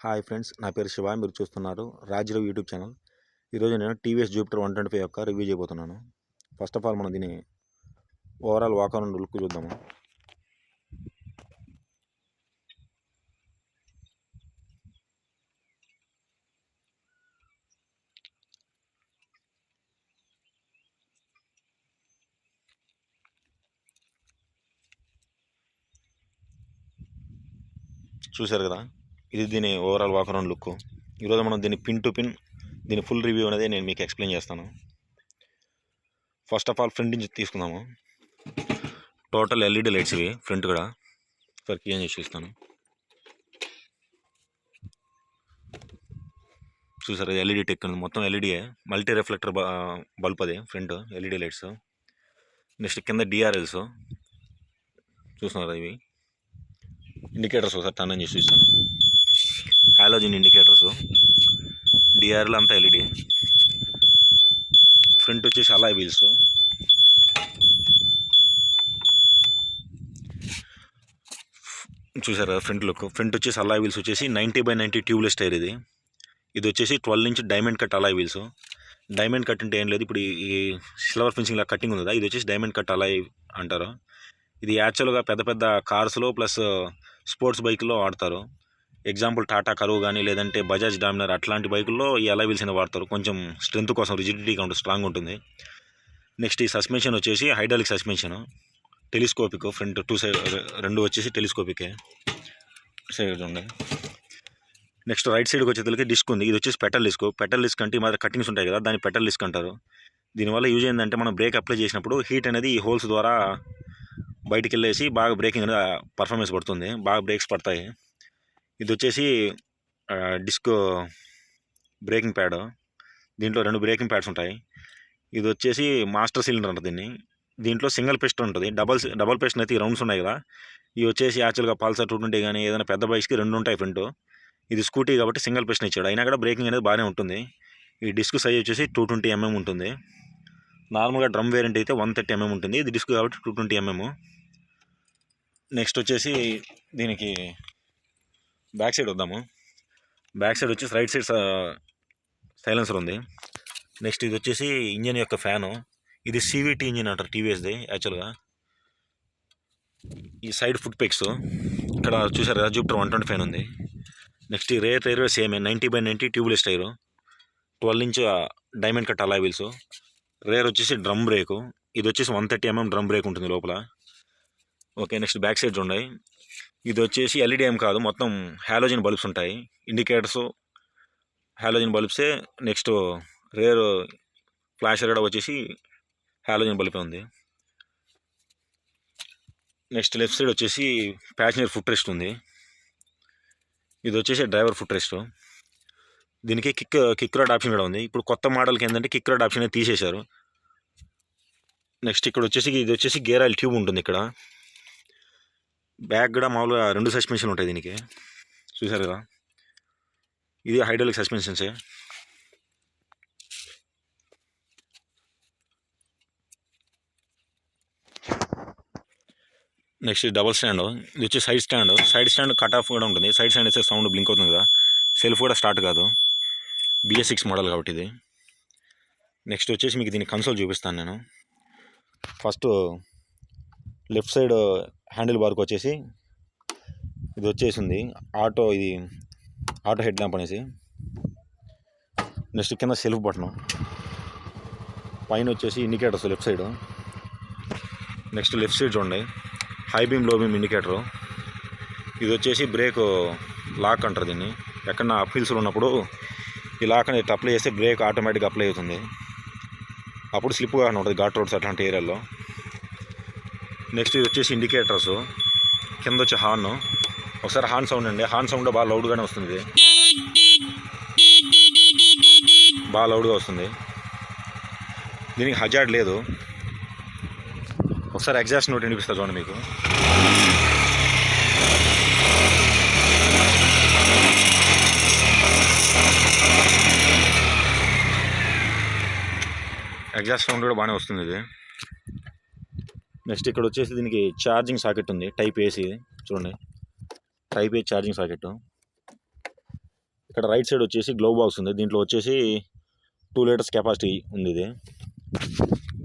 Hi friends, నా పేరు శివ. మీరు చూస్తున్నారు రాజ్‌రవి యూట్యూబ్ ఛానల్. ఈరోజు నేను టీవీఎస్ జూపిటర్ 125 యొక్క రివ్యూ చేయబోతున్నాను. ఫస్ట్ ఆఫ్ ఆల్ మనం దీని ఓవరాల్ వాక్ అరౌండ్ లుక్ చూద్దాము. చూశారు కదా, ఇది దీని ఓవరాల్ వాక్ అరౌండ్ లుక్. ఈరోజు మనం దీని పిన్ టు పిన్ దీని ఫుల్ రివ్యూ అనేది నేను మీకు ఎక్స్ప్లెయిన్ చేస్తాను. ఫస్ట్ ఆఫ్ ఆల్ ఫ్రంట్ నుంచి తీసుకుందాము. టోటల్ ఎల్ఈడి లైట్స్ ఇవి ఫ్రంట్ కూడా. సార్ ఏం చేసి చూస్తాను. చూసారు, ఎల్ఈడి టెక్ ఉంది, మొత్తం ఎల్ఈడియే, మల్టీ రిఫ్లెక్టర్ బల్బ్ అది ఫ్రంట్ ఎల్ఈడి లైట్స్. నెక్స్ట్ కింద డిఆర్ఎల్స్ చూస్తున్నారు, ఇవి ఇండికేటర్స్. ఒకసారి టర్న్ చేసి చూస్తాను. హాలోజన్ ఇండికేటర్స్, డిఆర్ఎల్ అంతా ఎల్ఈడి. ఫ్రంట్ వచ్చేసి అలాయ్ వీల్స్. చూసారా ఫ్రంట్ లుక్. ఫ్రంట్ వచ్చేసి అలాయ్ వీల్స్ వచ్చేసి 90/90 ట్యూబ్లెస్ టైర్ ఇది. ఇది వచ్చేసి 12 inch diamond cut alloy wheels. Diamond cut అంటే ఏం లేదు, ఇప్పుడు ఈ సిల్వర్ ఫినిషింగ్ లా కటింగ్ ఉంది కదా, ఇది వచ్చేసి డైమండ్ కట్ అలాయ్ అంటారు. ఇది యాక్చువల్గా పెద్ద పెద్ద కార్స్లో ప్లస్ స్పోర్ట్స్ బైక్లో వాడతారు. ఎగ్జాంపుల్ టాటా కరువు కానీ లేదంటే బజాజ్ డామినర్ అట్లాంటి బైకుల్లో ఈ అలాయ్ వీల్స్ అనేది వాడతారు. కొంచెం స్ట్రెంత్ కోసం, రిజిడిటీగా ఉంటుంది, స్ట్రాంగ్ ఉంటుంది. నెక్స్ట్ ఈ సస్పెన్షన్ వచ్చేసి hydraulic suspension, telescopic. Front two side రెండు వచ్చేసి టెలిస్కోపికే సైడ్ ఉండే. నెక్స్ట్ రైట్ సైడ్కి వచ్చేసరికి డిస్క్ ఉంది. ఇది వచ్చేసి పెటల్ డిస్క్. పెటల్ డిస్క్ అంటే మన కటింగ్స్ ఉంటాయి కదా, దాన్ని పెటల్ డిస్క్ అంటారు. దీనివల్ల యూజ్ ఏంటంటే మనం బ్రేక్ అప్లై చేసినప్పుడు హీట్ అనేది ఈ హోల్స్ ద్వారా బయటికి వెళ్ళేసి బాగా బ్రేకింగ్ అనేది పర్ఫార్మెన్స్ పడుతుంది, బాగా బ్రేక్స్ పడతాయి. ఇది వచ్చేసి డిస్క్ బ్రేకింగ్ ప్యాడ్. దీంట్లో 2 బ్రేకింగ్ ప్యాడ్స్ ఉంటాయి. ఇది వచ్చేసి మాస్టర్ సిలిండర్ అంటారు దీన్ని. దీంట్లో సింగిల్ పిస్టన్ ఉంటుంది. డబల్ పిస్టన్ అయితే ఈ రౌండ్స్ ఉన్నాయి కదా, ఇవి వచ్చేసి యాక్చువల్గా పల్సర్ 220 కానీ ఏదైనా పెద్ద బైక్స్కి 2 ఉంటాయి ఫ్రంట్. ఇది స్కూటీ కాబట్టి సింగిల్ పిస్టన్ ఇచ్చాడు, అయినా కూడా బ్రేకింగ్ అనేది బాగానే ఉంటుంది. ఈ డిస్క్ సైజ్ వచ్చేసి 220 mm ఉంటుంది. నార్మల్గా డ్రమ్ వేరియంట్ అయితే 130 mm ఉంటుంది. ఇది డిస్క్ కాబట్టి 220 mm. నెక్స్ట్ వచ్చేసి దీనికి బ్యాక్ సైడ్ వద్దాము. బ్యాక్ సైడ్ వచ్చేసి రైట్ సైడ్ సైలెన్సర్ ఉంది. నెక్స్ట్ ఇది వచ్చేసి ఇంజన్ యొక్క ఫ్యాను. ఇది CVT ఇంజిన్ అంటారు టీవీఎస్ది యాక్చువల్గా. ఈ సైడ్ ఫుట్ పెక్స్ ఇక్కడ చూసారు కదా, జూపిటర్ 125 ఉంది. నెక్స్ట్ ఈ rear tyre same 90/90 tubeless tyre, 12 inch diamond cut alloy wheels. Rear వచ్చేసి డ్రమ్ బ్రేకు. ఇది వచ్చేసి 130 mm డ్రమ్ బ్రేక్ ఉంటుంది లోపల. ఓకే, నెక్స్ట్ బ్యాక్ సైడ్స్ ఉన్నాయి. ఇది వచ్చేసి ఎల్ఈడి ఏం కాదు, మొత్తం హాలోజన్ బల్బ్స్ ఉంటాయి. ఇండికేటర్స్ హాలోజన్ బల్బ్సే. నెక్స్ట్ రేర్ ఫ్లాషర్ కూడా వచ్చేసి హాలోజన్ బల్బే ఉంది. నెక్స్ట్ లెఫ్ట్ సైడ్ వచ్చేసి ప్యాసింజర్ ఫుట్ రెస్ట్ ఉంది. ఇది వచ్చేసి డ్రైవర్ ఫుట్ రెస్ట్. దీనికి కిక్ రాడ్ ఆప్షన్ కూడా ఉంది. ఇప్పుడు కొత్త మోడల్కి ఏంటంటే కిక్ రాడ్ ఆప్షన్ తీసేశారు. నెక్స్ట్ ఇక్కడ వచ్చేసి ఇది వచ్చేసి గేర్ ఆయిల్ ట్యూబ్ ఉంటుంది ఇక్కడ. బ్యాక్ కూడా మామూలుగా 2 సస్పెన్షన్ ఉంటాయి దీనికి, చూసారు కదా. ఇది హైడ్రాలిక్ సస్పెన్షన్సే. Next double stand. ఇది వచ్చి సైడ్ స్టాండ్ కట్ ఆఫ్ కూడా ఉంటుంది. సైడ్ స్టాండ్ అయితే సౌండ్ బ్లింక్ అవుతుంది కదా, సెల్ఫ్ కూడా స్టార్ట్ కాదు. BS6 మోడల్ కాబట్టి ఇది. నెక్స్ట్ వచ్చేసి మీకు దీని కన్సోల్ చూపిస్తాను నేను. ఫస్ట్ లెఫ్ట్ సైడ్ హ్యాండిల్ బార్కి వచ్చేసి ఇది వచ్చేసింది ఆటో హెడ్ ల్యాంప్ అనేసి. నెక్స్ట్ కింద సెల్ఫ్ బటను, పైన వచ్చేసి indicators left side. Next left side చూడండి, high beam low beam indicator. ఇది వచ్చేసి బ్రేక్ లాక్ అంటారు దీన్ని. ఎక్కడన్నా అప్హిల్స్లో ఉన్నప్పుడు ఈ లాక్ అనేది అప్లై చేస్తే బ్రేక్ ఆటోమేటిక్గా అప్లై అవుతుంది, అప్పుడు స్లిప్గా ఉంటుంది ఘాట్ రోడ్స్ అట్లాంటి ఏరియాలో. నెక్స్ట్ ఇది వచ్చేసి ఇండికేటర్స్. కింద వచ్చి హార్న్. ఒకసారి హార్న్ సౌండ్ అండి, హార్న్ సౌండ్ బాగా లౌడ్గానే వస్తుంది, బాగా లౌడ్గా వస్తుంది. దీనికి హజార్డ్ లేదు. ఒకసారి ఎగ్జాస్ట్ నోట్ వినిపిస్తా చూడండి మీకు. ఎగ్జాస్ట్ సౌండ్ కూడా బాగానే వస్తుంది ఇది. నెక్స్ట్ ఇక్కడ వచ్చేసి దీనికి ఛార్జింగ్ సాకెట్ ఉంది, టైప్ AC చూడండి, టైప్ A ఛార్జింగ్ సాకెట్. ఇక్కడ రైట్ సైడ్ వచ్చేసి గ్లో బాక్స్ ఉంది, దీంట్లో వచ్చేసి 2 లీటర్స్ కెపాసిటీ ఉంది ఇది.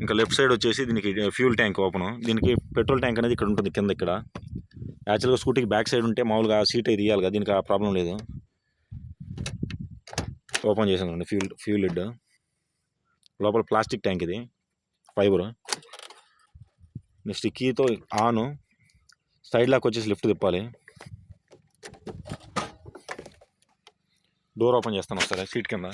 ఇంకా లెఫ్ట్ సైడ్ వచ్చేసి దీనికి ఫ్యూల్ ట్యాంక్ ఓపెన్, దీనికి పెట్రోల్ ట్యాంక్ అనేది ఇక్కడ ఉంటుంది కింద. ఇక్కడ యాక్చువల్గా స్కూటీకి బ్యాక్ సైడ్ ఉంటే మామూలుగా సీట్ అయితే తీయాలి కదా, దీనికి ఆ ప్రాబ్లం లేదు. ఓపెన్ చేసాను ఫ్యూల్ లిడ్. లోపల ప్లాస్టిక్ ట్యాంక్, ఇది ఫైబర్. నెక్స్ట్ కీతో ఆను, సైడ్ లాక్ వచ్చేసి లిఫ్ట్ తిప్పాలి. డోర్ ఓపెన్ చేస్తాను ఒకసారి. సీట్ కింద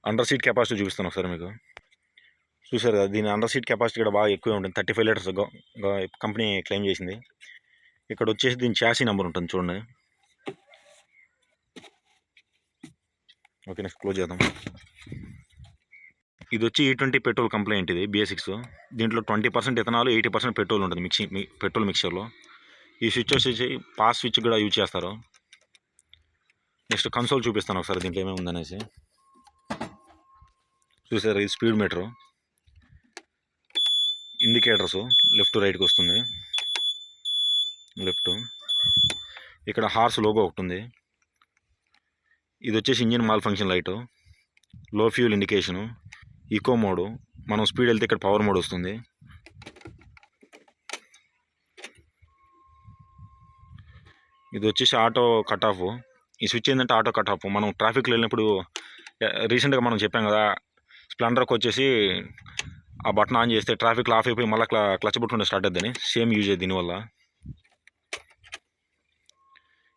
అండర్ సీట్ కెపాసిటీ చూపిస్తాను ఒకసారి మీకు. చూసారు కదా, దీని అండర్ సీట్ కెపాసిటీ కూడా బాగా ఎక్కువే ఉంటుంది, 35 లీటర్స్ కంపెనీ క్లెయిమ్ చేసింది. ఇక్కడ వచ్చేసి దీని చాసీ నెంబర్ ఉంటుంది చూడండి. ఓకే, నెక్స్ట్ క్లోజ్ చేద్దాం. ఇది వచ్చి E20 పెట్రోల్ కంప్లైంట్, ఇది BS6. దీంట్లో 20% ఇథనాల్, 80% పెట్రోల్ ఉంటుంది పెట్రోల్ మిక్చర్లో. ఈ స్విచ్ వచ్చేసి పాస్ స్విచ్ కూడా యూజ్ చేస్తారు. నెక్స్ట్ కన్సోల్ చూపిస్తాను ఒకసారి దీంట్లో ఏమేమి ఉందనేసి. చూసారు, ఇది స్పీడ్ మీటరు, ఇండికేటర్స్ లెఫ్ట్ రైట్కి వస్తుంది. లెఫ్ట్ ఇక్కడ హార్స్ లోగో ఒకటి ఉంది. ఇది వచ్చేసి ఇంజిన్ మాల్ ఫంక్షన్ లైటు, లో ఫ్యూల్ ఇండికేషను, ఈకో మోడు. మనం స్పీడ్ వెళ్తే ఇక్కడ పవర్ మోడ్ వస్తుంది. ఇది వచ్చేసి ఆటో కట్ ఆఫ్. ఈ స్విచ్ ఏంటంటే ఆటో కట్ ఆఫ్. మనం ట్రాఫిక్లో వెళ్ళినప్పుడు రీసెంట్గా మనం చెప్పాం కదా, స్ప్లెండర్కి వచ్చేసి ఆ బటన్ ఆన్ చేస్తే ట్రాఫిక్లో ఆఫ్ అయిపోయి మళ్ళీ క్లచ్ బటన్ స్టార్ట్ అవుతుందని, సేమ్ యూజ్ అయ్యేది దీనివల్ల.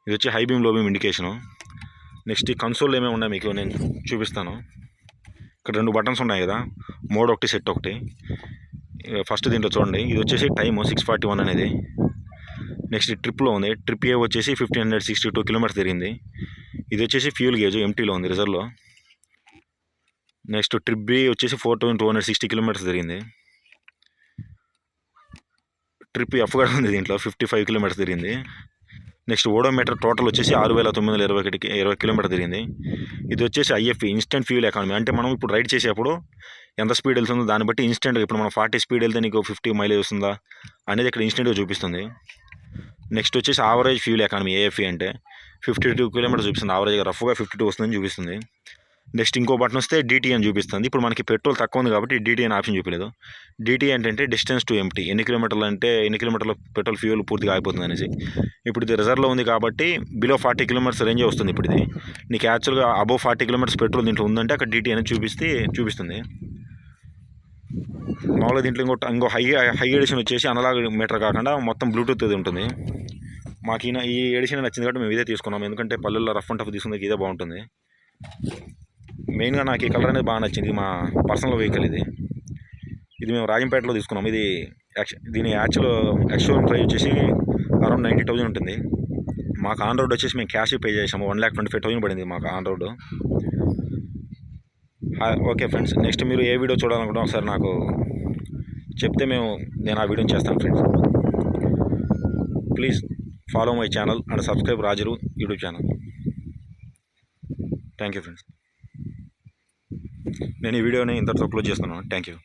ఇది వచ్చి high beam low beam indication. Next ఈ కన్సోల్ ఏమేమి ఉన్నాయి మీకు నేను చూపిస్తాను. ఇక్కడ 2 బటన్స్ ఉన్నాయి కదా, మోడ్ ఒకటి, సెట్ ఒకటి. ఫస్ట్ దీంట్లో చూడండి, ఇది వచ్చేసి టైము 6:41 అనేది. నెక్స్ట్ ట్రిప్లో ఉంది, ట్రిప్ ఏ వచ్చేసి 1562 కిలోమీటర్స్ తిరిగింది. ఇది వచ్చేసి ఫ్యూల్ గేజ్ ఎంటీలో ఉంది, రిజర్వ్లో. నెక్స్ట్ ట్రిప్ బి వచ్చేసి 4260 కిలోమీటర్స్ తిరిగింది. ట్రిప్ ఎఫ్ కూడా ఉంది, దీంట్లో 55 కిలోమీటర్స్ తిరిగింది. నెక్స్ట్ ఓడోమీటర్ టోటల్ వచ్చేసి 6921 కిలోమీటర్ తిరిగింది. ఇది వచ్చేసి IFE, ఇన్స్టెంట్ ఫ్యూల్ ఎకానమీ. అంటే మనం ఇప్పుడు రైడ్ చేసేప్పుడు ఎంత స్పీడ్ వెళ్తుందో దాన్ని బట్టి ఇన్స్టెంట్గా, ఇప్పుడు మనం 40 స్పీడ్ వెళ్తే నీకు 50 మైలేజ్ వస్తుందా అనేది ఇక్కడ ఇన్స్టెంట్గా చూపిస్తుంది. నెక్స్ట్ వచ్చేసి యావరేజ్ ఫ్యూల్ ఎకానమీ, AFE అంటే 52 కిలోమీటర్స్ చూపిస్తుంది. యావరేజ్గా రఫ్గా 52 వస్తుందని చూపిస్తుంది. నెక్స్ట్ ఇంకో బటన్ వస్తే DT అని చూపిస్తుంది. ఇప్పుడు మనకి పెట్రోల్ తక్కువ ఉంది కాబట్టి DT అని ఆప్షన్ చూపించలేదు. DT అంటే డిస్టెన్స్ టు ఎంటీ, ఎన్ని కిలోమీటర్ల పెట్రోల్ ఫ్యూల్ పూర్తిగా అయిపోతుంది అనేసి. ఇప్పుడు ఇది రిజర్వ్లో ఉంది కాబట్టి బిలో 40 కిలోమీటర్స్ రేంజే వస్తుంది. ఇప్పుడు ఇది నీకు యాక్చువల్గా అబోవ్ 40 కిలోమీటర్స్ పెట్రోల్ దీంట్లో ఉందంటే అక్కడ DT అనేది చూపిస్తుంది. మామూలుగా దీంట్లో ఇంకో హై ఎడిషన్ వచ్చేసి అనలాగ్ మీటర్ కాకుండా మొత్తం బ్లూటూత్ అది ఉంటుంది. మాకు ఈ ఎడిషన్ నచ్చింది కాబట్టి మేము ఇదే తీసుకున్నాం, ఎందుకంటే పల్లెల్లో రఫ్ అండ్ టఫ్ తీసుకుందాక ఇదే బాగుంటుంది. మెయిన్గా నాకు ఈ కలర్ అనేది బాగా నచ్చింది, మా పర్సనల్ వెహికల్ ఇది మేము రాజంపేటలో తీసుకున్నాం. దీని యాక్చువల్ ప్రైస్ వచ్చేసి అరౌండ్ 90,000 ఉంటుంది. మాకు ఆన్ రోడ్ వచ్చేసి మేము క్యాష్ పే చేసాము, 1,25,000 పడింది మాకు on road. Okay friends, next మీరు ఏ వీడియో చూడాలనుకుంటే ఒకసారి నాకు చెప్తే నేను ఆ వీడియోని చేస్తాను friends. Please follow my channel and subscribe రాజురు YouTube channel. Thank you friends. నేను ఈ వీడియోని ఇంతటితో క్లోజ్ చేస్తున్నాను. Thank you.